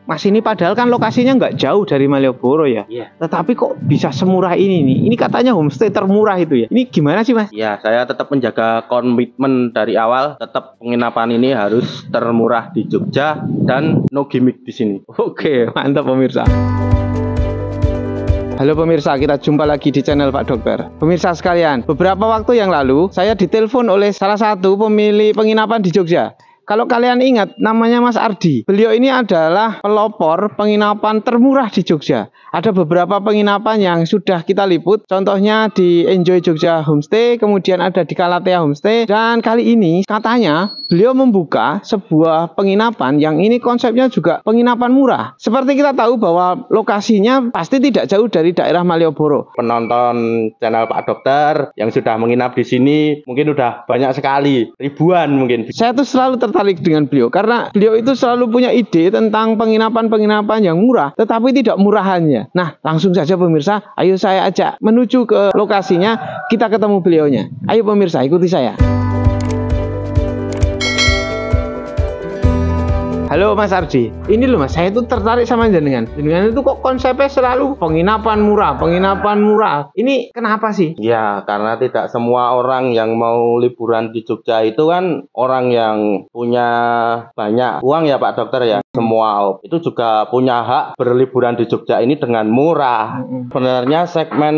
Mas, ini padahal kan lokasinya nggak jauh dari Malioboro ya. Iya. Tetapi kok bisa semurah ini nih? Ini katanya homestay termurah itu ya. Ini gimana sih, Mas? Ya, saya tetap menjaga komitmen dari awal. Tetap penginapan ini harus termurah di Jogja dan no gimmick di sini. Oke, mantap pemirsa. Halo pemirsa, kita jumpa lagi di channel Pak Dokter. Pemirsa sekalian, beberapa waktu yang lalu saya ditelepon oleh salah satu pemilik penginapan di Jogja. Kalau kalian ingat, namanya Mas Ardi. Beliau ini adalah pelopor penginapan termurah di Jogja. Ada beberapa penginapan yang sudah kita liput. Contohnya di Enjoy Jogja Homestay, kemudian ada di Kalatea Homestay. Dan kali ini katanya beliau membuka sebuah penginapan yang ini konsepnya juga penginapan murah. Seperti kita tahu bahwa lokasinya pasti tidak jauh dari daerah Malioboro. Penonton channel Pak Dokter yang sudah menginap di sini mungkin udah banyak sekali, ribuan mungkin. Saya tuh selalu tertarik dengan beliau karena beliau itu selalu punya ide tentang penginapan-penginapan yang murah tetapi tidak murahannya. Nah, langsung saja pemirsa, ayo saya ajak menuju ke lokasinya, kita ketemu beliaunya. Ayo pemirsa, ikuti saya. Halo Mas Ardi, ini loh Mas, saya itu tertarik sama jenengan. Jenengan itu kok konsepnya selalu penginapan murah, penginapan murah. Ini kenapa sih? Ya, karena tidak semua orang yang mau liburan di Jogja itu kan orang yang punya banyak uang ya Pak Dokter ya. Semua itu juga punya hak berliburan di Jogja ini dengan murah. Sebenarnya segmen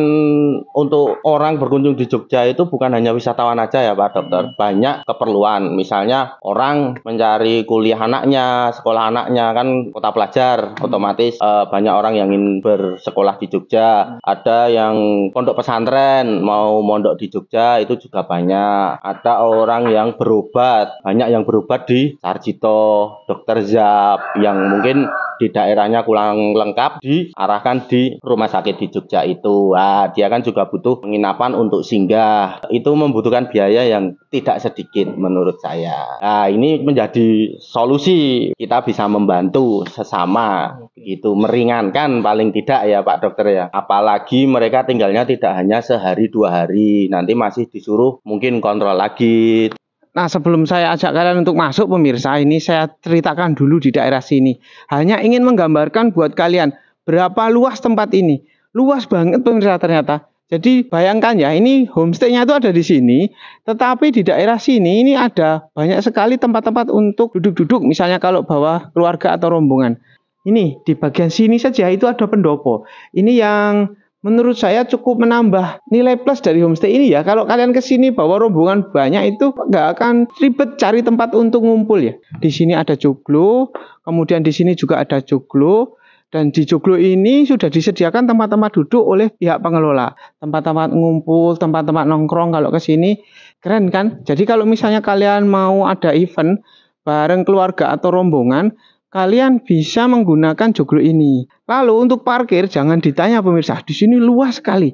untuk orang berkunjung di Jogja itu bukan hanya wisatawan aja ya Pak Dokter. Banyak keperluan. Misalnya orang mencari kuliah anaknya, sekolah anaknya, kan kota pelajar, otomatis banyak orang yang ingin bersekolah di Jogja. Ada yang pondok pesantren mau mondok di Jogja, itu juga banyak. Ada orang yang berobat, banyak yang berobat di Sarjito, Dokter Zap, yang mungkin di daerahnya kurang lengkap, diarahkan di rumah sakit di Jogja itu. Nah, dia kan juga butuh penginapan untuk singgah. Itu membutuhkan biaya yang tidak sedikit menurut saya. Nah, ini menjadi solusi. Kita bisa membantu sesama, gitu, meringankan paling tidak ya Pak Dokter ya. Apalagi mereka tinggalnya tidak hanya sehari 2 hari, nanti masih disuruh mungkin kontrol lagi. Nah, sebelum saya ajak kalian untuk masuk pemirsa, ini saya ceritakan dulu di daerah sini. Hanya ingin menggambarkan buat kalian berapa luas tempat ini. Luas banget pemirsa ternyata. Jadi bayangkan ya, ini homestay-nya itu ada di sini, tetapi di daerah sini ini ada banyak sekali tempat-tempat untuk duduk-duduk. Misalnya kalau bawa keluarga atau rombongan. Ini di bagian sini saja itu ada pendopo. Ini yang menurut saya cukup menambah nilai plus dari homestay ini ya. Kalau kalian ke sini bawa rombongan banyak itu nggak akan ribet cari tempat untuk ngumpul ya. Di sini ada joglo, kemudian di sini juga ada joglo. Dan di joglo ini sudah disediakan tempat-tempat duduk oleh pihak pengelola. Tempat-tempat ngumpul, tempat-tempat nongkrong kalau ke sini. Keren kan? Jadi kalau misalnya kalian mau ada event bareng keluarga atau rombongan, kalian bisa menggunakan joglo ini. Lalu untuk parkir jangan ditanya pemirsa, di sini luas sekali.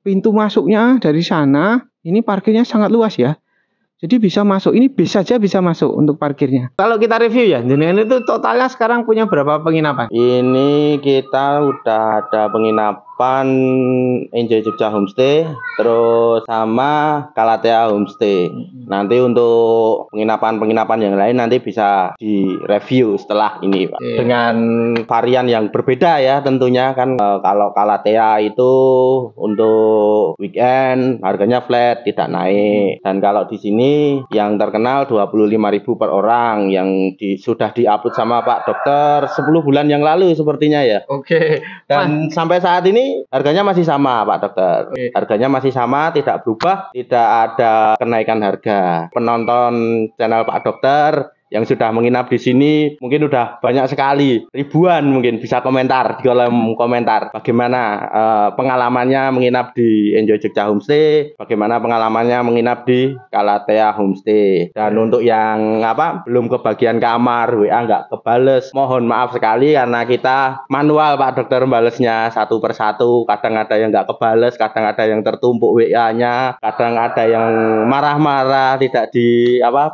Pintu masuknya dari sana, ini parkirnya sangat luas ya. Jadi bisa masuk, ini bis saja bisa masuk untuk parkirnya. Kalau kita review ya, jenengan itu totalnya sekarang punya berapa penginapan? Ini kita udah ada penginapan Enjoy Jogja Homestay, terus sama Kalatea Homestay. Nanti untuk penginapan-penginapan yang lain nanti bisa direview setelah ini Pak. Dengan varian yang berbeda ya tentunya kan. Kalau Kalatea itu untuk weekend harganya flat, tidak naik. Dan kalau di sini yang terkenal 25.000 per orang, yang sudah diupload sama Pak Dokter 10 bulan yang lalu sepertinya ya. Oke. Dan sampai saat ini harganya masih sama Pak Dokter. Harganya masih sama, tidak berubah, tidak ada kenaikan harga. Penonton channel Pak Dokter yang sudah menginap di sini mungkin udah banyak sekali, ribuan mungkin, bisa komentar di kolom komentar bagaimana pengalamannya menginap di Enjoy Jogja Homestay, bagaimana pengalamannya menginap di Kalatea Homestay. Dan untuk yang belum kebagian kamar, WA nggak kebales, mohon maaf sekali karena kita manual Pak Dokter balesnya satu persatu. Kadang ada yang nggak kebales, kadang ada yang tertumpuk WA-nya, kadang ada yang marah-marah tidak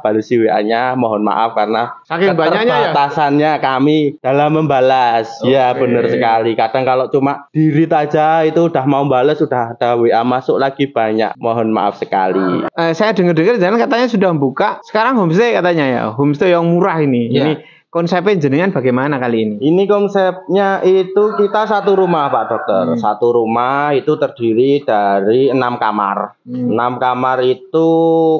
balesi WA-nya. Mohon maaf karena saking banyaknya keterbatasannya kami dalam membalas. Ya benar sekali. Kadang kalau cuma diri aja itu udah mau balas, sudah ada WA masuk lagi banyak. Mohon maaf sekali. Saya dengar-dengar jangan katanya sudah buka sekarang homestay katanya ya, homestay yang murah ini. Ya. Ini konsepnya jenengan bagaimana kali ini? Ini konsepnya itu kita satu rumah Pak Dokter. Satu rumah itu terdiri dari 6 kamar. 6 kamar itu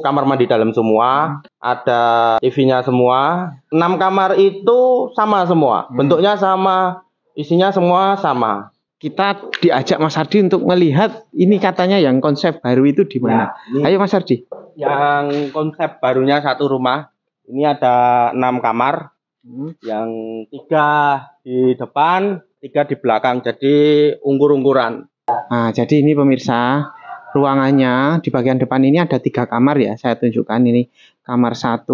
kamar mandi dalam semua. Ada TV-nya semua. 6 kamar itu sama semua. Bentuknya sama, isinya semua sama. Kita diajak Mas Ardi untuk melihat ini katanya yang konsep baru itu di mana. Ayo Mas Ardi. Yang konsep barunya satu rumah. Ini ada 6 kamar. Yang 3 di depan, 3 di belakang, jadi ungkur-ungkuran. Nah, jadi ini pemirsa, ruangannya di bagian depan ini ada 3 kamar ya. Saya tunjukkan ini kamar 1,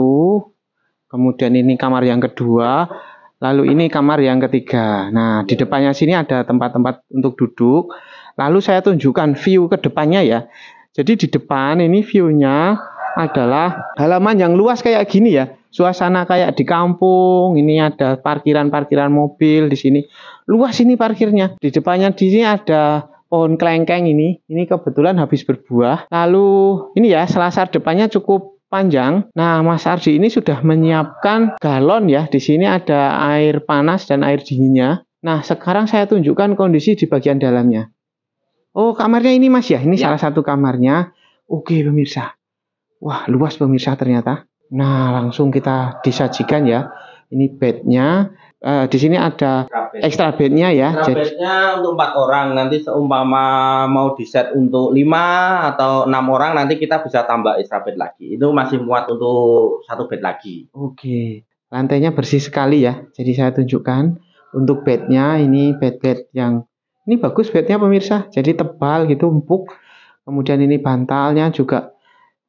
kemudian ini kamar yang kedua, lalu ini kamar yang ketiga. Nah, di depannya sini ada tempat-tempat untuk duduk. Lalu saya tunjukkan view ke depannya ya. Jadi di depan ini view-nya adalah halaman yang luas kayak gini ya. Suasana kayak di kampung. Ini ada parkiran-parkiran mobil di sini. Luas ini parkirnya. Di depannya di sini ada pohon kelengkeng ini. Ini kebetulan habis berbuah. Lalu ini ya, selasar depannya cukup panjang. Nah, Mas Ardi ini sudah menyiapkan galon ya. Di sini ada air panas dan air dinginnya. Nah, sekarang saya tunjukkan kondisi di bagian dalamnya. Oh, kamarnya ini Mas ya. Ini salah satu kamarnya. Oke, pemirsa. Wah, luas pemirsa ternyata. Nah, langsung kita disajikan ya. Ini bednya. Di sini ada extra bednya ya. Extra bednya untuk 4 orang. Nanti seumpama mau di set untuk 5 atau 6 orang, nanti kita bisa tambah extra bed lagi. Itu masih muat untuk 1 bed lagi. Oke. Lantainya bersih sekali ya. Jadi saya tunjukkan untuk bednya. Ini bed-bed yang ini bagus bednya pemirsa. Jadi tebal gitu, empuk. Kemudian ini bantalnya juga.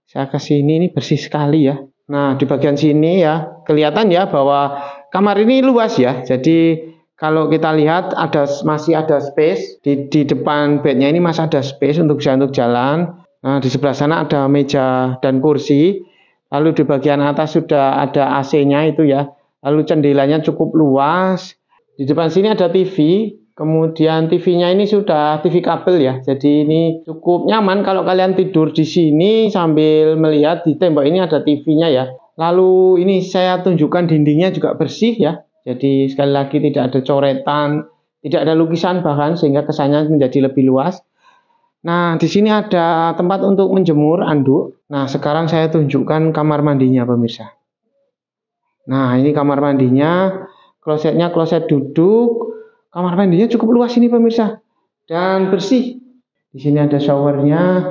Saya ke sini ini bersih sekali ya. Nah, di bagian sini ya kelihatan ya bahwa kamar ini luas ya. Jadi kalau kita lihat masih ada space di depan bednya ini masih ada space untuk jalan. Nah, di sebelah sana ada meja dan kursi. Lalu di bagian atas sudah ada AC-nya itu ya. Lalu jendelanya cukup luas. Di depan sini ada TV. Kemudian TV-nya ini sudah TV kabel ya. Jadi ini cukup nyaman kalau kalian tidur di sini sambil melihat di tembok ini ada TV-nya ya. Lalu ini saya tunjukkan dindingnya juga bersih ya. Jadi sekali lagi tidak ada coretan, tidak ada lukisan bahkan sehingga kesannya menjadi lebih luas. Nah, di sini ada tempat untuk menjemur anduk. Nah, sekarang saya tunjukkan kamar mandinya pemirsa. Nah, ini kamar mandinya, klosetnya kloset duduk. Kamar mandinya cukup luas ini pemirsa dan bersih. Di sini ada showernya.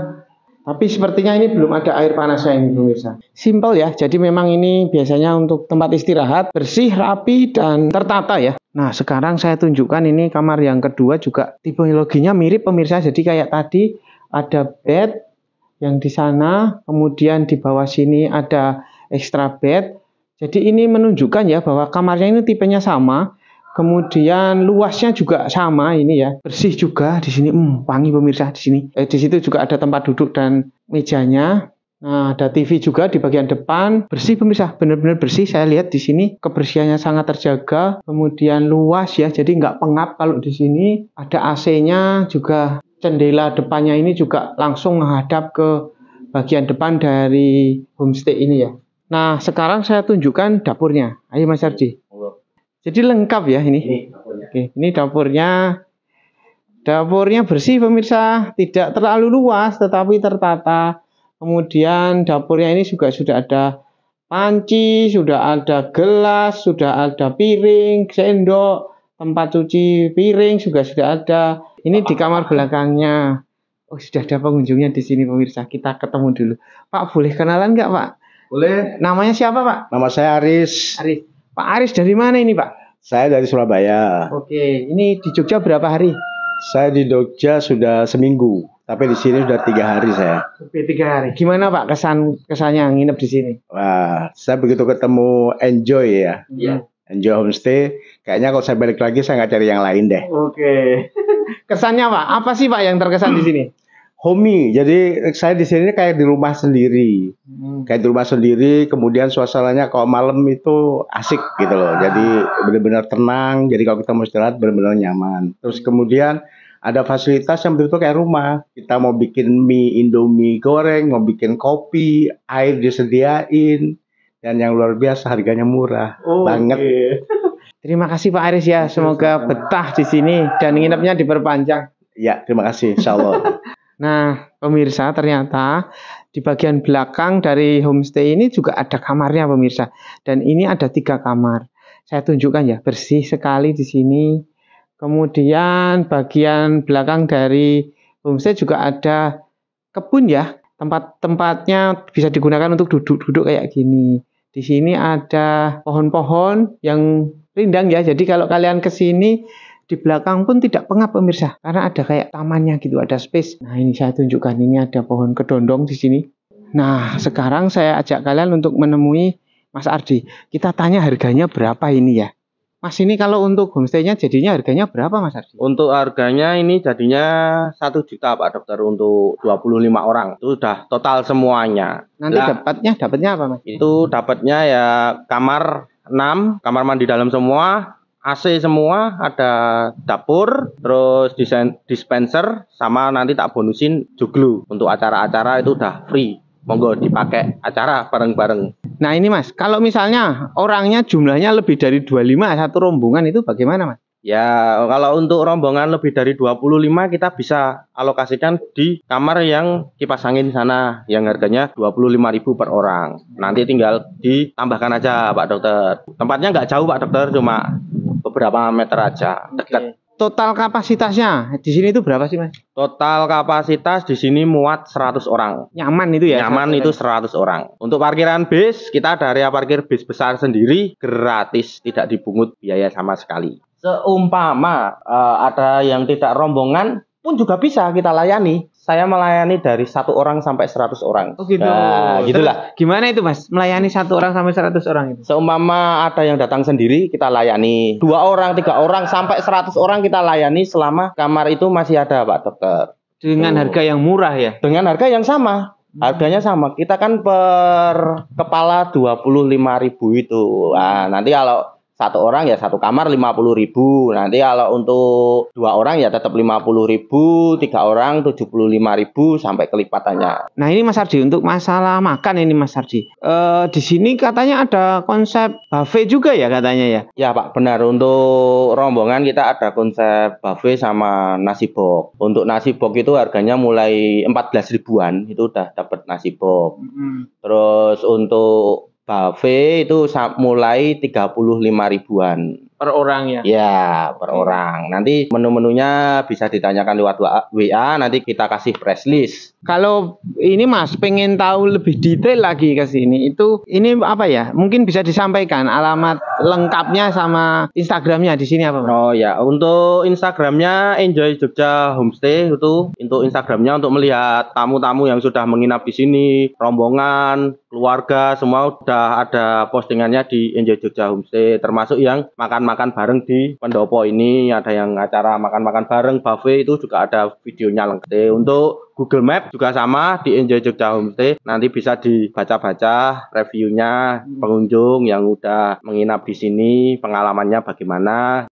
Tapi sepertinya ini belum ada air panasnya ini pemirsa. Simple ya. Jadi memang ini biasanya untuk tempat istirahat bersih, rapi dan tertata ya. Nah, sekarang saya tunjukkan ini kamar yang kedua juga tipologinya mirip pemirsa. Jadi kayak tadi ada bed yang di sana, kemudian di bawah sini ada extra bed. Jadi ini menunjukkan ya bahwa kamarnya ini tipenya sama. Kemudian luasnya juga sama ini ya, bersih juga di sini, wangi pemirsa di sini. Di situ juga ada tempat duduk dan mejanya. Nah, ada TV juga di bagian depan, bersih pemirsa, benar-benar bersih. Saya lihat di sini kebersihannya sangat terjaga. Kemudian luas ya, jadi nggak pengap kalau di sini. Ada AC-nya juga, jendela depannya ini juga langsung menghadap ke bagian depan dari homestay ini ya. Nah, sekarang saya tunjukkan dapurnya. Ayo Mas Ardi. Jadi lengkap ya ini. Oke, ini dapurnya. Dapurnya bersih pemirsa, tidak terlalu luas tetapi tertata. Kemudian dapurnya ini juga sudah ada panci, sudah ada gelas, sudah ada piring, sendok, tempat cuci piring juga sudah ada. Ini di kamar belakangnya. Oh, sudah ada pengunjungnya di sini pemirsa. Kita ketemu dulu. Pak, boleh kenalan nggak Pak? Boleh. Namanya siapa Pak? Nama saya Aris. Aris. Pak Aris dari mana ini Pak? Saya dari Surabaya. Oke, ini di Jogja berapa hari? Saya di Jogja sudah seminggu, tapi di sini sudah 3 hari saya. Oke, 3 hari. Gimana Pak kesannya nginep di sini? Wah, saya begitu ketemu Enjoy ya. Iya. Enjoy Homestay. Kayaknya kalau saya balik lagi saya nggak cari yang lain deh. Oke. Kesannya Pak, apa sih Pak yang terkesan di sini? Homey, jadi saya di sini kayak di rumah sendiri, kayak di rumah sendiri. Kemudian suasananya kalau malam itu asik gitu loh. Jadi benar-benar tenang. Jadi kalau kita mau istirahat benar-benar nyaman. Terus kemudian ada fasilitas yang betul-betul kayak rumah. Kita mau bikin mie Indomie goreng, mau bikin kopi, air disediain. dan yang luar biasa harganya murah banget. Terima kasih Pak Aris ya. Semoga betah di sini dan nginepnya diperpanjang. Ya, terima kasih, insya Allah. Nah, pemirsa, ternyata di bagian belakang dari homestay ini juga ada kamarnya, pemirsa. Dan ini ada 3 kamar. Saya tunjukkan ya, bersih sekali di sini. Kemudian bagian belakang dari homestay juga ada kebun ya. Tempat-tempatnya bisa digunakan untuk duduk-duduk kayak gini. Di sini ada pohon-pohon yang rindang ya. Jadi kalau kalian ke sini di belakang pun tidak pengap pemirsa, karena ada kayak tamannya gitu, ada space. Nah, ini saya tunjukkan, ini ada pohon kedondong di sini. Nah, sekarang saya ajak kalian untuk menemui Mas Ardi. Kita tanya harganya berapa ini ya. Mas, ini kalau untuk homestay-nya jadinya harganya berapa Mas Ardi? Untuk harganya ini jadinya 1 juta Pak Dokter untuk 25 orang. Itu udah total semuanya. Nanti dapatnya apa Mas? Itu dapatnya ya kamar 6, kamar mandi dalam semua, AC semua, ada dapur, terus dispenser, sama nanti tak bonusin joglo. Untuk acara-acara itu udah free. Monggo dipakai acara bareng-bareng. Nah ini Mas, kalau misalnya orangnya jumlahnya lebih dari 25 satu rombongan itu bagaimana Mas? Ya, kalau untuk rombongan lebih dari 25 kita bisa alokasikan di kamar yang kipas angin sana yang harganya 25.000 per orang. Nanti tinggal ditambahkan aja Pak Dokter. Tempatnya nggak jauh Pak Dokter, cuma beberapa meter aja, dekat. Total kapasitasnya di sini itu berapa sih Mas? Total kapasitas di sini muat 100 orang. Nyaman itu ya? Nyaman itu 100 orang. Untuk parkiran bis, kita ada area parkir bis besar sendiri, gratis, tidak dipungut biaya sama sekali. Seumpama ada yang tidak rombongan pun juga bisa kita layani. Saya melayani dari 1 orang sampai 100 orang. Oh gitu. Nah, gitulah. Gimana itu Mas? Melayani 1 orang sampai 100 orang itu? Seumpama ada yang datang sendiri, kita layani. 2 orang, 3 orang, sampai 100 orang kita layani selama kamar itu masih ada Pak Dokter. Dengan harga yang murah ya? Dengan harga yang sama. Harganya sama. Kita kan per kepala 25.000 itu. Nah, nanti kalau 1 orang ya 1 kamar 50.000. Nanti kalau untuk 2 orang ya tetap 50.000, 3 orang 75.000 sampai kelipatannya. Nah ini Mas Ardi, untuk masalah makan ini Mas Ardi. Di sini katanya ada konsep buffet juga ya katanya ya? Ya Pak, benar. Untuk rombongan kita ada konsep buffet sama nasi box. Untuk nasi box itu harganya mulai 14 ribuan, itu udah dapat nasi box. Terus untuk buffet itu mulai 35 ribuan. Per orang ya? Ya, per orang. Nanti menu-menunya bisa ditanyakan lewat WA, nanti kita kasih press list. Kalau ini Mas pengen tahu lebih detail lagi ke sini, itu ini apa ya? Mungkin bisa disampaikan alamat lengkapnya sama Instagramnya di sini apa Mas? Oh ya, untuk Instagramnya Enjoy Jogja Homestay itu. Untuk Instagramnya untuk melihat tamu-tamu yang sudah menginap di sini, rombongan, keluarga, semua udah ada postingannya di Enjoy Jogja Homestay, termasuk yang makan-makan bareng di pendopo ini, ada yang acara makan-makan bareng buffet itu juga ada videonya lengkap. Untuk Google Map juga sama di Enjoy Jogja Homestay, nanti bisa dibaca-baca reviewnya pengunjung yang udah menginap di sini, pengalamannya bagaimana.